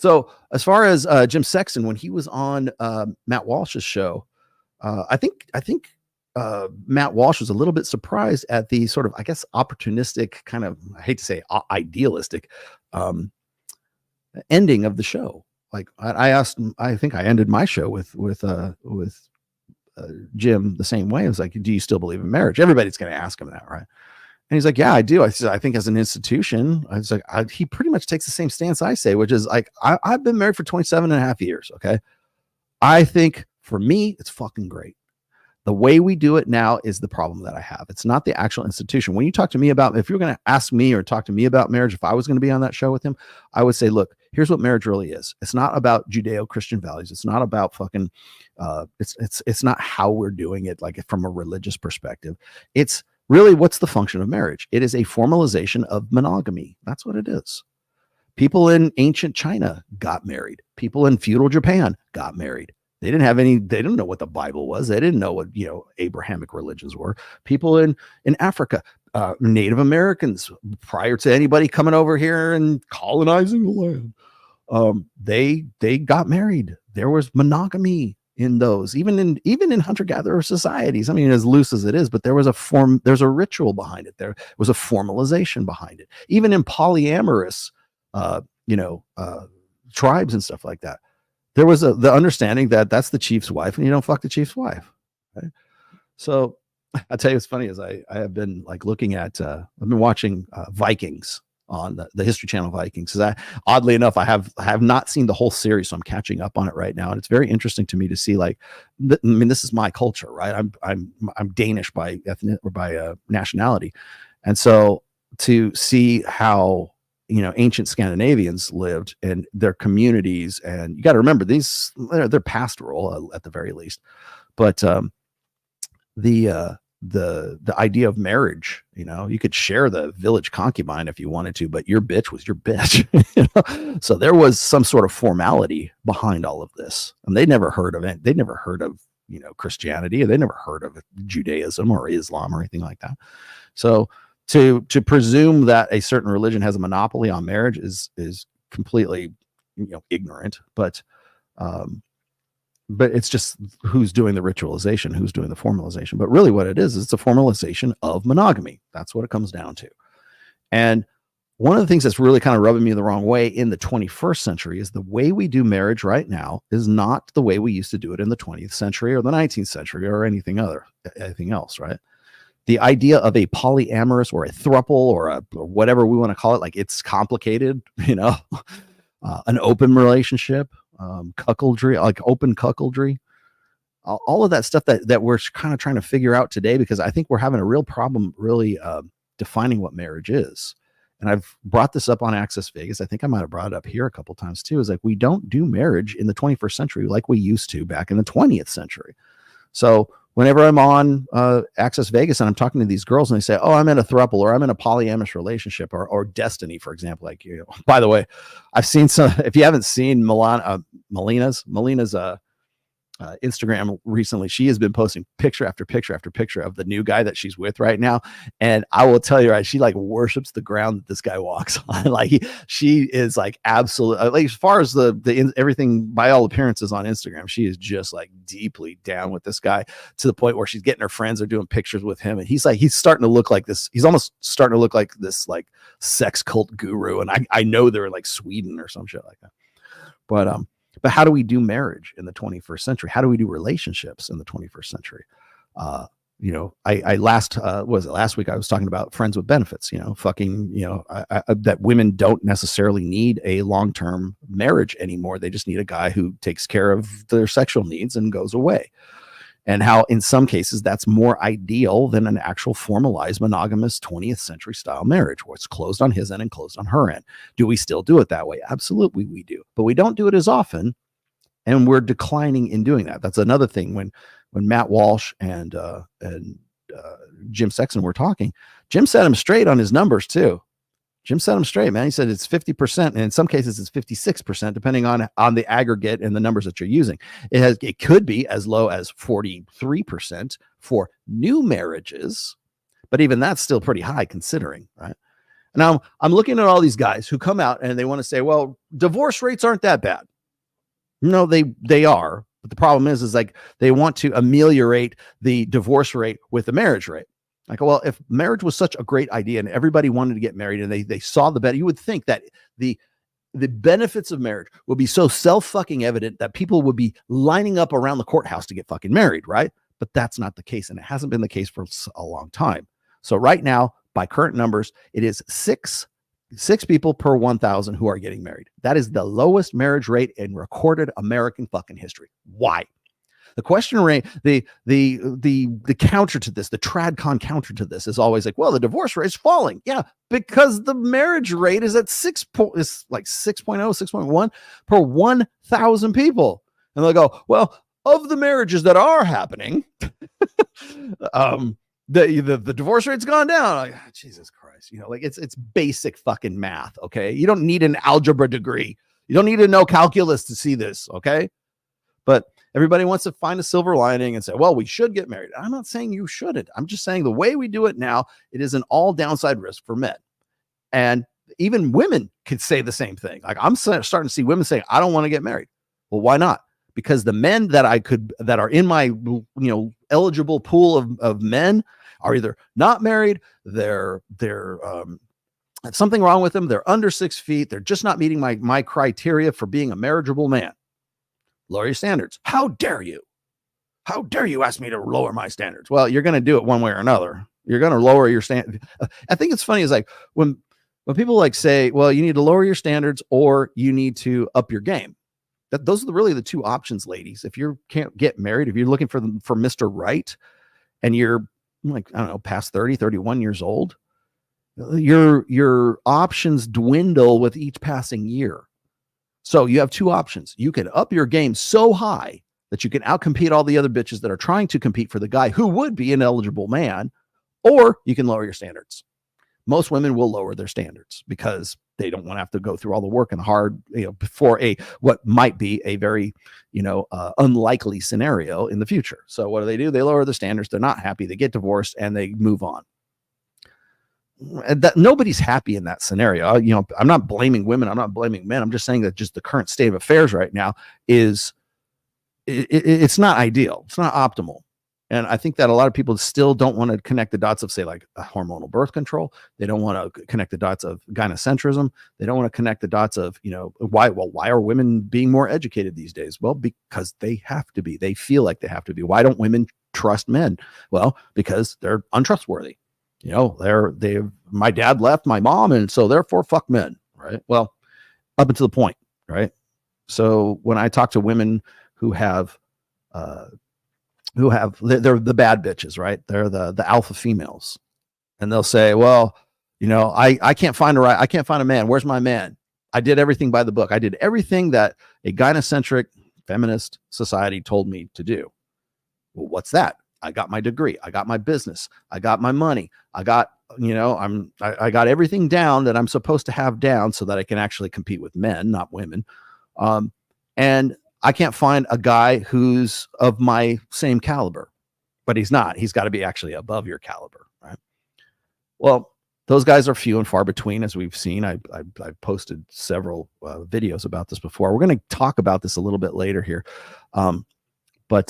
So as far as Jim Sexton, when he was on Matt Walsh's show, I think Matt Walsh was a little bit surprised at the sort of, I guess, opportunistic kind of, I hate to say idealistic ending of the show. Like I asked him, I think I ended my show with Jim the same way. I was like, do you still believe in marriage? Everybody's going to ask him that, right? And he's like, yeah, I do. I said, I think as an institution, I was like, he pretty much takes the same stance I say, which is like, I've been married for 27 and a half years. Okay. I think for me, it's fucking great. The way we do it now is the problem that I have. It's not the actual institution. When you talk to me about, if you're going to ask me or talk to me about marriage, if I was going to be on that show with him, I would say, look, here's what marriage really is. It's not about Judeo-Christian values. It's not about fucking, it's not how we're doing it, like from a religious perspective. It's really, what's the function of marriage? It is a formalization of monogamy. That's what it is. People in ancient China got married. People in feudal Japan got married. They didn't know what the Bible was. They didn't know what, Abrahamic religions were. People in Africa, Native Americans, prior to anybody coming over here and colonizing the land, they got married. There was monogamy in those, even in hunter-gatherer societies. I mean, as loose as it is, but there's a ritual behind it. There was a formalization behind it. Even in polyamorous, tribes and stuff like that, there was the understanding that that's the chief's wife and you don't fuck the chief's wife. Right? So I'll tell you what's funny is I have been like looking at, I've been watching Vikings on the History Channel Vikings. Because oddly enough, I have not seen the whole series, so I'm catching up on it right now. And it's very interesting to me to see, like, I mean, this is my culture, right? I'm Danish by ethnic or by nationality. And so to see how, ancient Scandinavians lived and their communities, and you got to remember they're pastoral at the very least, but the idea of marriage, you could share the village concubine if you wanted to, but your bitch was your bitch. So there was some sort of formality behind all of this, and they never heard of it. They never heard of Christianity, or they never heard of Judaism or Islam or anything like that. So to presume that a certain religion has a monopoly on marriage is completely ignorant, but it's just who's doing the ritualization, who's doing the formalization. But really what it is it's a formalization of monogamy. That's what it comes down to. And one of the things that's really kind of rubbing me the wrong way in the 21st century is the way we do marriage right now is not the way we used to do it in the 20th century or the 19th century or anything else, right? The idea of a polyamorous or a throuple or whatever we want to call it, like it's complicated, an open relationship, cuckoldry, like open cuckoldry, all of that stuff that we're kind of trying to figure out today, because I think we're having a real problem really defining what marriage is. And I've brought this up on Access Vegas. I think I might have brought it up here a couple times too, is like, we don't do marriage in the 21st century like we used to back in the 20th century. So whenever I'm on Access Vegas and I'm talking to these girls and they say, oh, I'm in a throuple or I'm in a polyamorous relationship or Destiny, for example, like, by the way, I've seen some, if you haven't seen Melina's Instagram recently, she has been posting picture after picture after picture of the new guy that she's with right now. And I will tell you, right, she like worships the ground that this guy walks on. Like she is like absolutely, like as far as the everything by all appearances on Instagram, she is just like deeply down with this guy to the point where she's getting her friends are doing pictures with him. And he's starting to look like this. He's almost starting to look like this like sex cult guru. And I know they're like Sweden or some shit like that. But how do we do marriage in the 21st century? How do we do relationships in the 21st century? Last week I was talking about friends with benefits, that women don't necessarily need a long-term marriage anymore. They just need a guy who takes care of their sexual needs and goes away. And how in some cases that's more ideal than an actual formalized monogamous 20th century style marriage where it's closed on his end and closed on her end. Do we still do it that way? Absolutely we do, but we don't do it as often, and we're declining in doing that. That's another thing. When Matt Walsh and Jim Sexton were talking, Jim set him straight on his numbers too. Jim set him straight, man. He said it's 50%, and in some cases it's 56%, depending on the aggregate and the numbers that you're using. It could be as low as 43% for new marriages, but even that's still pretty high considering, right? Now I'm looking at all these guys who come out and they want to say, well, divorce rates aren't that bad. No, they are. But the problem is like they want to ameliorate the divorce rate with the marriage rate. Like, well, if marriage was such a great idea and everybody wanted to get married and they saw the better, you would think that the benefits of marriage will be so self-fucking evident that people would be lining up around the courthouse to get fucking married, right? But that's not the case, and it hasn't been the case for a long time. So right now, by current numbers, it is six people per 1,000 who are getting married. That is the lowest marriage rate in recorded American fucking history. Why? The question rate, the counter to this, the TradCon counter to this is always like, well, the divorce rate is falling. Yeah, because the marriage rate is at 6.0, 6.1 per 1,000 people. And they'll go, well, of the marriages that are happening, the divorce rate's gone down. Like, oh, Jesus Christ, like it's basic fucking math. Okay, you don't need an algebra degree. You don't need to know calculus to see this. Okay, but everybody wants to find a silver lining and say, well, we should get married. I'm not saying you shouldn't. I'm just saying the way we do it now, it is an all downside risk for men. And even women could say the same thing. Like I'm starting to see women saying, I don't want to get married. Well, why not? Because the men that are in my, eligible pool of men are either not married, they're something wrong with them. They're under 6 feet. They're just not meeting my criteria for being a marriageable man. Lower your standards. How dare you? How dare you ask me to lower my standards? Well, you're going to do it one way or another. You're going to lower your standard. I think it's funny is like when people like say, well, you need to lower your standards or you need to up your game. Those are really the two options, ladies. If you can't get married, if you're looking for Mr. Right and you're like, I don't know, past 30, 31 years old, your options dwindle with each passing year. So you have two options. You can up your game so high that you can outcompete all the other bitches that are trying to compete for the guy who would be an eligible man, or you can lower your standards. Most women will lower their standards because they don't want to have to go through all the work and hard, before what might be a very, unlikely scenario in the future. So what do? They lower their standards. They're not happy. They get divorced and they move on. That nobody's happy in that scenario. I'm not blaming women. I'm not blaming men. I'm just saying that just the current state of affairs right now is it's not ideal. It's not optimal. And I think that a lot of people still don't want to connect the dots of, say, like hormonal birth control. They don't want to connect the dots of gynocentrism. They don't want to connect the dots of, why are women being more educated these days? Well, because they have to be. They feel like they have to be. Why don't women trust men? Well, because they're untrustworthy. My dad left my mom, and so therefore fuck men, right? Well, up until the point, right? So when I talk to women who have they're the bad bitches, right? They're the alpha females, and they'll say, well, I can't find a man. Where's my man? I did everything by the book. I did everything that a gynocentric feminist society told me to do. Well, what's that? I got my degree. I got my business. I got my money. I got, I got everything down that I'm supposed to have down so that I can actually compete with men, not women. And I can't find a guy who's of my same caliber, but he's not. He's got to be actually above your caliber, right? Well, those guys are few and far between, as we've seen. I've posted several videos about this before. We're going to talk about this a little bit later here. But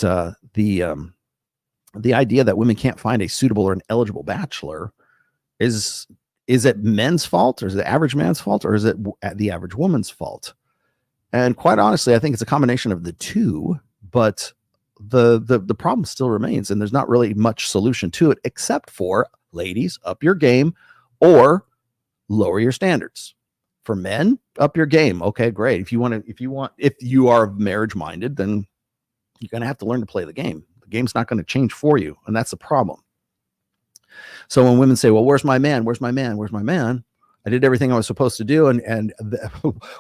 the idea that women can't find a suitable or an eligible bachelor is it men's fault, or is it the average man's fault, or is it the average woman's fault? And quite honestly, I think it's a combination of the two, but the problem still remains, and there's not really much solution to it, except for, ladies, up your game or lower your standards. For men, up your game. Okay, great. If you are marriage minded, then you're going to have to learn to play the game. The game's not going to change for you. And that's the problem. So when women say, well, where's my man? Where's my man? Where's my man? I did everything I was supposed to do. And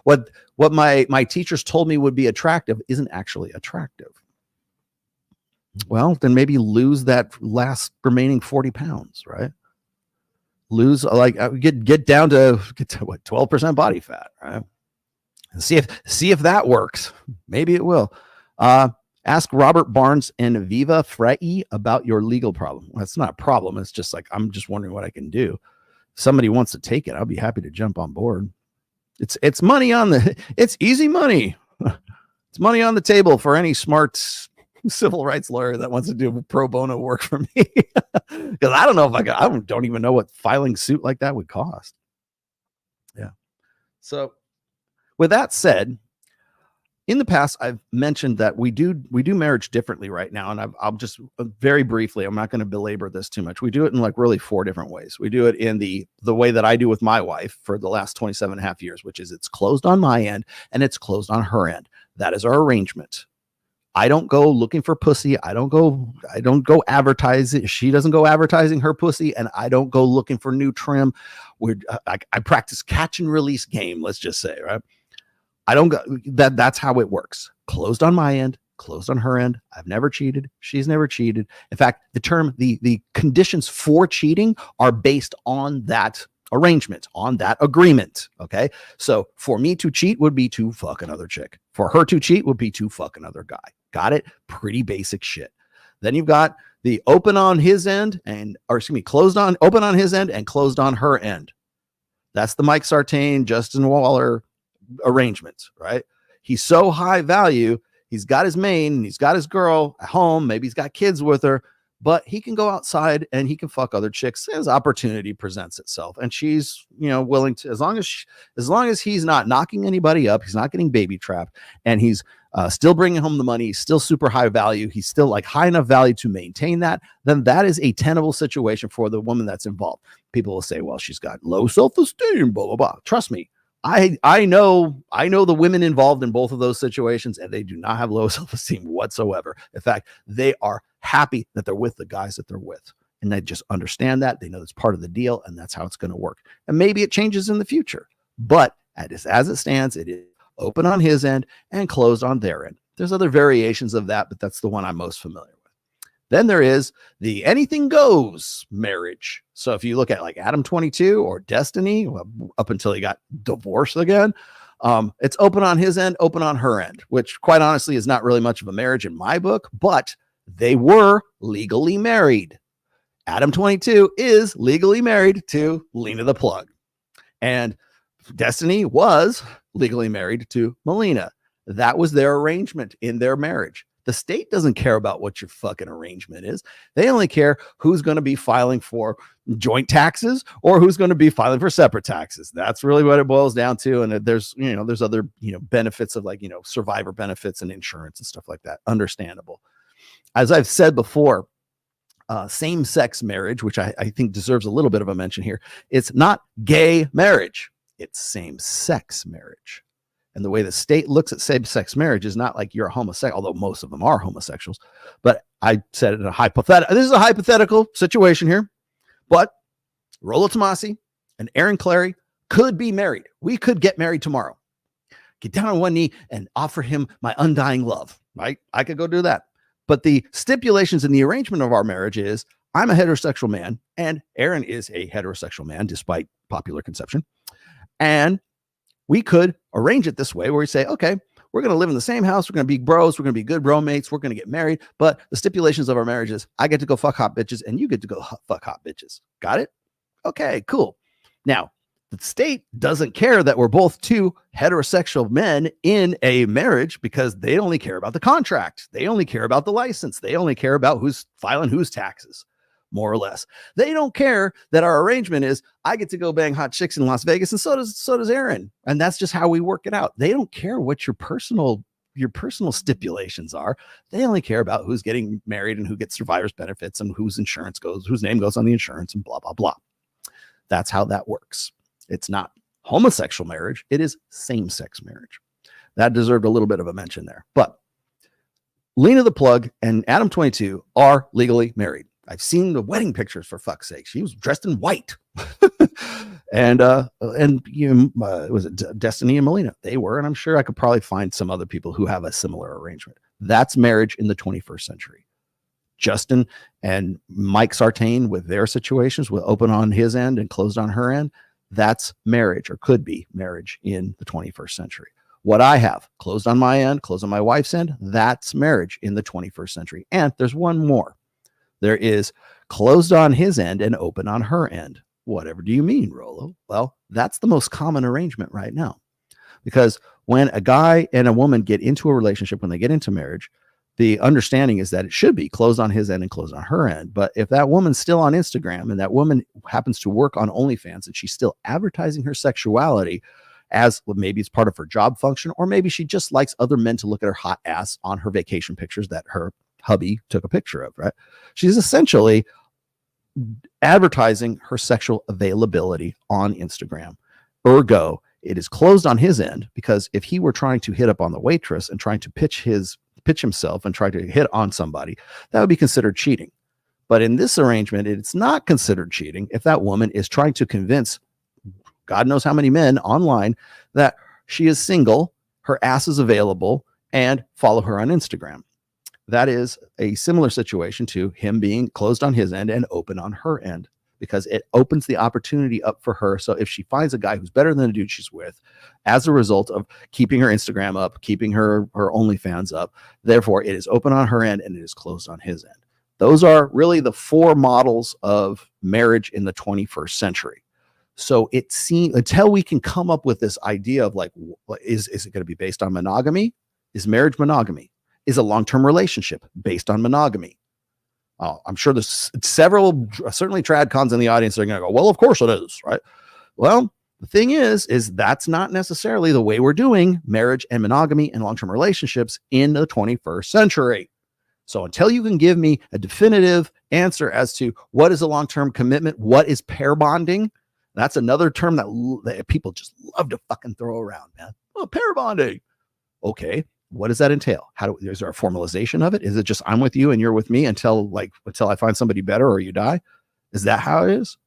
what my teachers told me would be attractive isn't actually attractive. Well, then maybe lose that last remaining 40 pounds, right? Lose, get down to what, 12% body fat, right? And see if that works. Maybe it will. Ask Robert Barnes and Viva Frei about your legal problem. Well, it's not a problem. It's just like, I'm just wondering what I can do. somebody wants to take it, I'll be happy to jump on board. It's money on the, it's easy money. It's money on the table for any smart civil rights lawyer that wants to do pro bono work for me. Because I don't know if I don't even know what filing suit like that would cost. Yeah. So with that said, in the past, I've mentioned that we do marriage differently right now. And I'll just very briefly, I'm not going to belabor this too much. We do it in like really 4 different ways. We do it in the way that I do with my wife for the last 27 and a half years, which is it's closed on my end and it's closed on her end. That is our arrangement. I don't go looking for pussy. I don't go advertising. She doesn't go advertising her pussy, and I don't go looking for new trim. I practice catch and release game. Let's just say, right? I don't go that's how it works. Closed on my end, closed on her end. I've never cheated. She's never cheated. In fact, the conditions for cheating are based on that arrangement, on that agreement. Okay. So for me to cheat would be to fuck another chick. For her to cheat would be to fuck another guy. Got it? Pretty basic shit. Then you've got the open on his end open on his end and closed on her end. That's the Mike Sartain, Justin Waller arrangement, right? He's so high value. He's got his main, he's got his girl at home. Maybe he's got kids with her, but he can go outside and he can fuck other chicks as opportunity presents itself. And she's, willing to, as long as he's not knocking anybody up, he's not getting baby trapped, and he's still bringing home the money, he's still super high value, he's still like high enough value to maintain that, then that is a tenable situation for the woman that's involved. People will say, well, she's got low self-esteem, blah, blah, blah. Trust me. I know the women involved in both of those situations, and they do not have low self-esteem whatsoever. In fact, they are happy that they're with the guys that they're with, and they just understand that. They know that's part of the deal, and that's how it's going to work. And maybe it changes in the future, but as it stands, it is open on his end and closed on their end. There's other variations of that, but that's the one I'm most familiar with. Then there is the anything goes marriage. So if you look at like Adam 22 or Destiny, up until he got divorced again, it's open on his end, open on her end, which quite honestly is not really much of a marriage in my book, but they were legally married. Adam 22 is legally married to Lena the Plug, and Destiny was legally married to Melina. That was their arrangement in their marriage. The state doesn't care about what your fucking arrangement is. They only care who's going to be filing for joint taxes or who's going to be filing for separate taxes. That's really what it boils down to. And there's other, benefits of like, survivor benefits and insurance and stuff like that. Understandable. As I've said before, same-sex marriage, which I think deserves a little bit of a mention here. It's not gay marriage. It's same-sex marriage. And the way the state looks at same-sex marriage is not like you're a homosexual, although most of them are homosexuals. But I said it in a hypothetical. This is a hypothetical situation here. But Rollo Tomasi and Aaron Clary could be married. We could get married tomorrow. Get down on one knee and offer him my undying love. Right? I could go do that. But the stipulations in the arrangement of our marriage is I'm a heterosexual man and Aaron is a heterosexual man, despite popular conception. And we could arrange it this way where we say, okay, we're going to live in the same house. We're going to be bros. We're going to be good bro mates. We're going to get married. But the stipulations of our marriage is I get to go fuck hot bitches and you get to go fuck hot bitches. Got it? Okay, cool. Now, the state doesn't care that we're both two heterosexual men in a marriage because they only care about the contract. They only care about the license. They only care about who's filing whose taxes. More or less. They don't care that our arrangement is I get to go bang hot chicks in Las Vegas, and so does Aaron. And that's just how we work it out. They don't care what your personal stipulations are. They only care about who's getting married and who gets survivor's benefits and whose insurance goes, whose name goes on the insurance and blah, blah, blah. That's how that works. It's not homosexual marriage. It is same-sex marriage. That deserved a little bit of a mention there. But Lena the Plug and Adam 22 are legally married. I've seen the wedding pictures, for fuck's sake. She was dressed in white. and was it Destiny and Melina? They were, and I'm sure I could probably find some other people who have a similar arrangement. That's marriage in the 21st century. Justin and Mike Sartain with their situations with open on his end and closed on her end. That's marriage, or could be marriage in the 21st century. What I have closed on my end, closed on my wife's end, that's marriage in the 21st century. And there's one more. There is closed on his end and open on her end. Whatever do you mean, Rolo? Well, that's the most common arrangement right now. Because when a guy and a woman get into a relationship, when they get into marriage, the understanding is that it should be closed on his end and closed on her end. But if that woman's still on Instagram and that woman happens to work on OnlyFans and she's still advertising her sexuality as, well, maybe it's part of her job function, or maybe she just likes other men to look at her hot ass on her vacation pictures that her hubby took a picture of, right? She's essentially advertising her sexual availability on Instagram. Ergo, it is closed on his end, because if he were trying to hit up on the waitress and trying to pitch himself and try to hit on somebody, that would be considered cheating. But in this arrangement, it's not considered cheating if that woman is trying to convince God knows how many men online that she is single, her ass is available, and follow her on Instagram. That is a similar situation to him being closed on his end and open on her end, because it opens the opportunity up for her. So if she finds a guy who's better than the dude she's with, as a result of keeping her Instagram up, keeping her OnlyFans up, therefore it is open on her end and it is closed on his end. Those are really the four models of marriage in the 21st century. So it seems, until we can come up with this idea of like, is it going to be based on monogamy? Is marriage monogamy? Is a long-term relationship based on monogamy? I'm sure there's several, certainly TradCons in the audience are going to go, well, of course it is, right? Well, the thing is that's not necessarily the way we're doing marriage and monogamy and long-term relationships in the 21st century. So until you can give me a definitive answer as to what is a long-term commitment, what is pair bonding, that's another term that people just love to fucking throw around, man. Oh, pair bonding. Okay. What does that entail? Is there a formalization of it? Is it just I'm with you and you're with me until I find somebody better or you die? Is that how it is?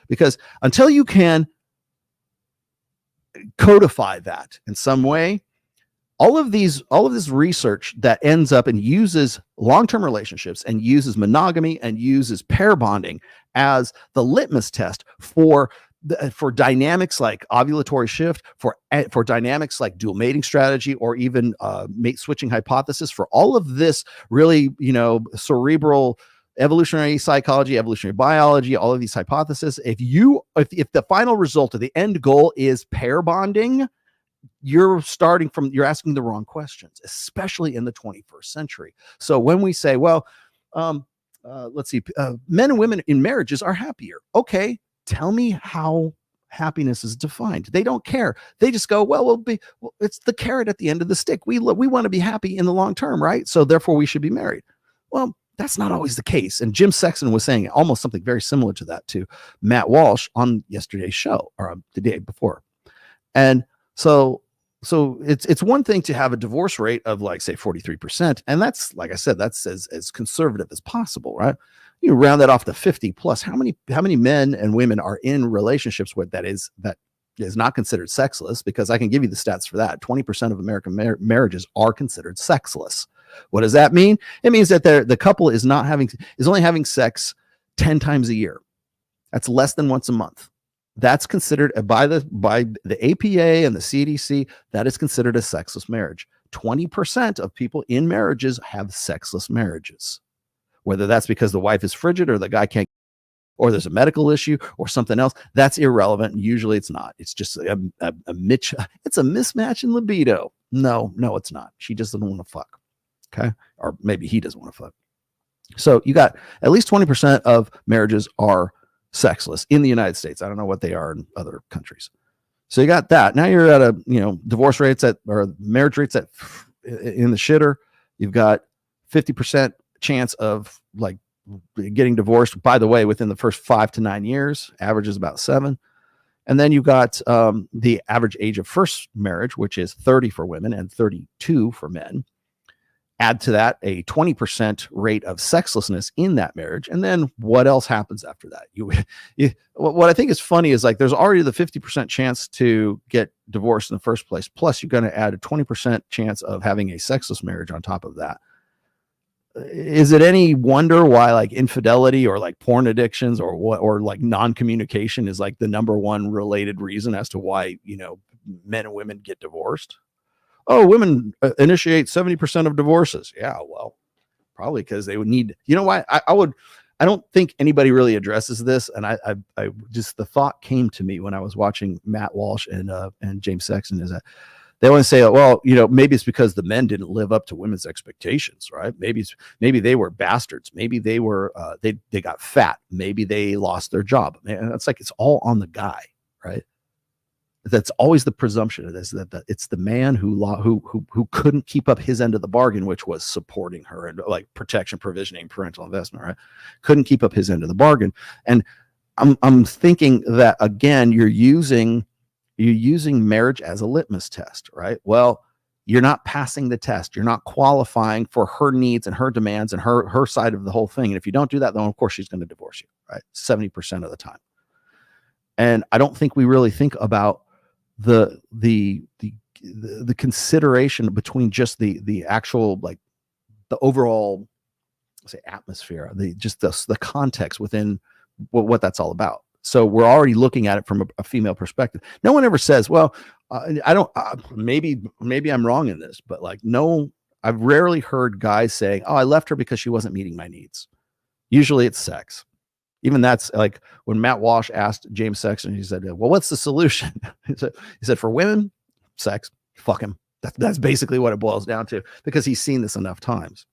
Because until you can codify that in some way, all of this research that ends up and uses long-term relationships and uses monogamy and uses pair bonding as the litmus test for dynamics like ovulatory shift, for dynamics like dual mating strategy, or even mate switching hypothesis, for all of this really, cerebral evolutionary psychology, evolutionary biology, all of these hypotheses, if the final result of the end goal is pair bonding, you're asking the wrong questions, especially in the 21st century. So when we say, well, let's see, men and women in marriages are happier. Okay. Tell me how happiness is defined. They don't care. They just go, well, it's the carrot at the end of the stick. We want to be happy in the long term, right? So therefore we should be married. Well, that's not always the case. And Jim Sexton was saying almost something very similar to that to Matt Walsh on yesterday's show, or the day before. And so it's one thing to have a divorce rate of like, say, 43%. And that's, like I said, that's as conservative as possible, right? You round that off to 50 plus. How many men and women are in relationships with that is not considered sexless? Because I can give you the stats for that. 20% of American marriages are considered sexless. What does that mean? It means that the couple is only having sex 10 times a year. That's less than once a month. That's considered by the APA and the CDC, that is considered a sexless marriage. 20% of people in marriages have sexless marriages. Whether that's because the wife is frigid or the guy can't, or there's a medical issue or something else, that's irrelevant. And usually it's not. It's just it's a mismatch in libido. No, it's not. She just doesn't want to fuck. Okay. Or maybe he doesn't want to fuck. So you got at least 20% of marriages are sexless in the United States. I don't know what they are in other countries. So you got that. Now you're at divorce rates or marriage rates in the shitter. You've got 50% chance of like getting divorced, by the way, within the first 5 to 9 years. Average is about 7. And then you've got the average age of first marriage, which is 30 for women and 32 for men. Add to that a 20% rate of sexlessness in that marriage. And then what else happens after that? What I think is funny is like there's already the 50% chance to get divorced in the first place. Plus you're going to add a 20% chance of having a sexless marriage on top of that. Is it any wonder why like infidelity or like porn addictions or like non-communication is like the number one related reason as to why, men and women get divorced? Oh, women initiate 70% of divorces. Yeah, well, probably because they would need, why? I would I don't think anybody really addresses this. And I just, the thought came to me when I was watching Matt Walsh and James Sexton, is that they always say, well, maybe it's because the men didn't live up to women's expectations, right? Maybe they were bastards. Maybe they were, they got fat. Maybe they lost their job. And it's like, it's all on the guy, right? That's always the presumption of this, that it's the man who couldn't keep up his end of the bargain, which was supporting her and like protection, provisioning, parental investment, right? Couldn't keep up his end of the bargain. And I'm thinking that, again, you're using marriage as a litmus test, right? Well, you're not passing the test. You're not qualifying for her needs and her demands and her side of the whole thing. And if you don't do that, then of course she's going to divorce you, right? 70% of the time. And I don't think we really think about the consideration between just the actual, like, the overall, say, atmosphere, the context within what that's all about. So we're already looking at it from a female perspective. No one ever says, well, I don't, maybe I'm wrong in this, but like, no, I've rarely heard guys saying, oh, I left her because she wasn't meeting my needs. Usually it's sex. Even that's like when Matt Walsh asked James Sexton, he said, well, what's the solution? He said, for women, sex, fuck him. That's basically what it boils down to, because he's seen this enough times.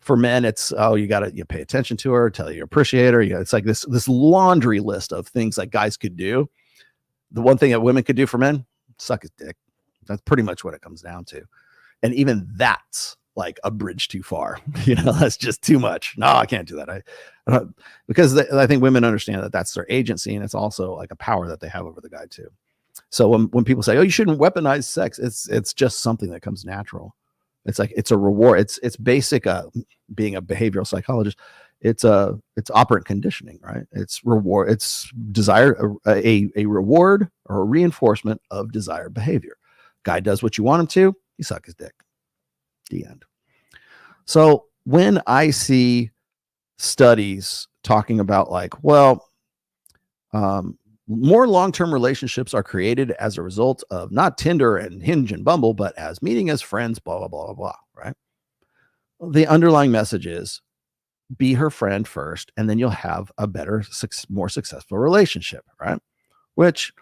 For men, it's, oh, you pay attention to her, tell you appreciate her. It's like this laundry list of things like guys could do. The one thing that women could do for men, suck his dick. That's pretty much what it comes down to. And even that's like a bridge too far. That's just too much. No, I can't do that. Because I think women understand that that's their agency, and it's also like a power that they have over the guy too. So when people say, oh, you shouldn't weaponize sex, it's just something that comes natural. It's like, it's a reward. It's basic, being a behavioral psychologist. It's operant conditioning, right? It's reward. It's desire, a reward or a reinforcement of desired behavior. Guy does what you want him to, you suck his dick. The end. So when I see studies talking about like, well, more long-term relationships are created as a result of not Tinder and Hinge and Bumble, but as meeting as friends, blah, blah, blah, blah, blah, right? The underlying message is be her friend first, and then you'll have a better, more successful relationship, right? Which,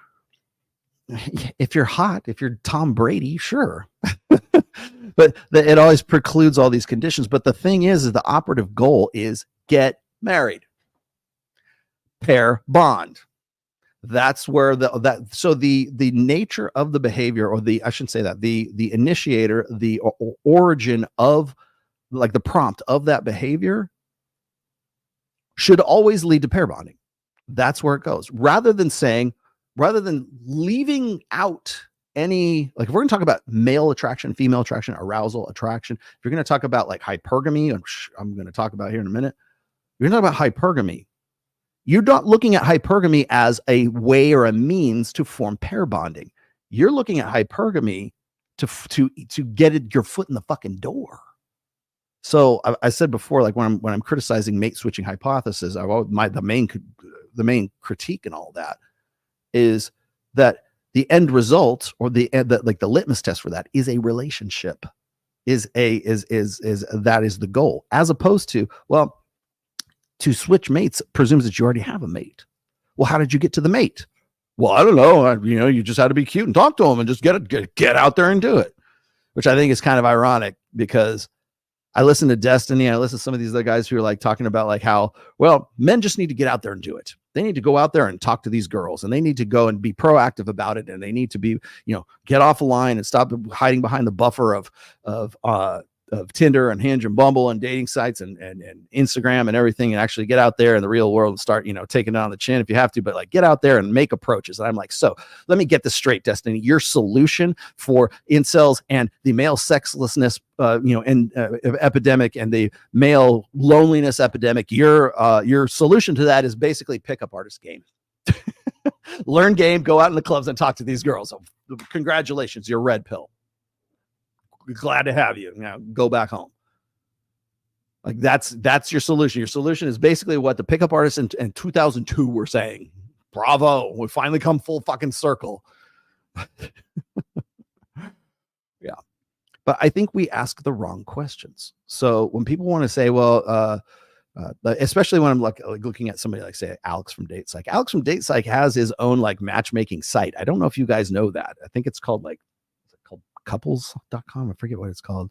if you're hot, if you're Tom Brady, sure. But it always precludes all these conditions. But the thing is the operative goal is get married, pair bond. That's where the nature of the behavior, or I shouldn't say that, the initiator, the origin of, like, the prompt of that behavior should always lead to pair bonding. That's where it goes. Rather than leaving out any, like, if we're going to talk about male attraction, female attraction, arousal, attraction, if you're going to talk about like hypergamy, I'm going to talk about here in a minute, you're going to talk about hypergamy. You're not looking at hypergamy as a way or a means to form pair bonding. You're looking at hypergamy to get your foot in the fucking door. So I said before, like, when I'm criticizing mate switching hypothesis, the main critique and all that is that the end result, or the litmus test for that, is a relationship, is that is the goal, as opposed to, well, to switch mates presumes that you already have a mate. Well, how did you get to the mate? Well, I don't know. You just had to be cute and talk to them and just get out there and do it, which I think is kind of ironic, because I listen to Destiny. I listen to some of these other guys who are like talking about like how, well, men just need to get out there and do it. They need to go out there and talk to these girls, and they need to go and be proactive about it. And they need to be, get off the line and stop hiding behind the buffer of Tinder and Hinge and Bumble and dating sites and Instagram and everything, and actually get out there in the real world and start, taking it on the chin if you have to, but like, get out there and make approaches. And I'm like, so let me get this straight, Destiny. Your solution for incels and the male sexlessness, epidemic, and the male loneliness epidemic, your solution to that is basically pickup artist game. Learn game, go out in the clubs and talk to these girls. So, congratulations, you're red pill. Glad to have you. Now go back home. Like, that's your solution. Your solution is basically what the pickup artists in 2002 were saying. Bravo, we finally come full fucking circle. Yeah. But I think we ask the wrong questions. So when people want to say, well, Especially when I'm like looking at somebody like, say, Alex from Date Psych. Alex from Date Psych has his own like matchmaking site. I don't know if you guys know that. I think it's called like, is it called couples.com? I forget what it's called.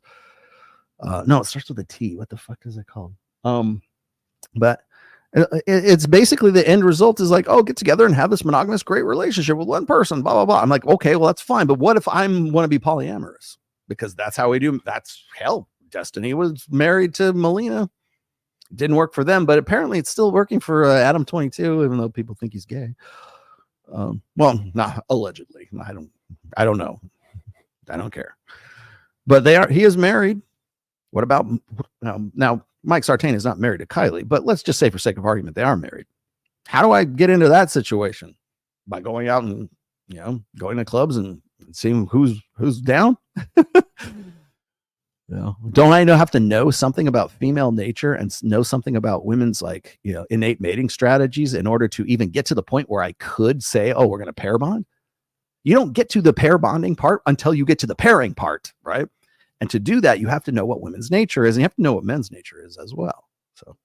No, it starts with a T. What the fuck is it called? But it's basically the end result is like, oh, get together and have this monogamous great relationship with one person, blah, blah, blah. I'm like, okay, well, that's fine. But what if I want to be polyamorous? Because that's how we do. That's hell. Destiny was married to Melina. Didn't work for them, but apparently it's still working for Adam 22, even though people think he's gay. Well, not allegedly. I don't know. I don't care. But he is married. What about now? Mike Sartain is not married to Kylie, but let's just say for sake of argument, they are married. How do I get into that situation? By going out and, going to clubs and seeing who's down? Don't I have to know something about female nature and know something about women's like, innate mating strategies in order to even get to the point where I could say, oh, we're going to pair bond? You don't get to the pair bonding part until you get to the pairing part, right? And to do that, you have to know what women's nature is, and you have to know what men's nature is as well. So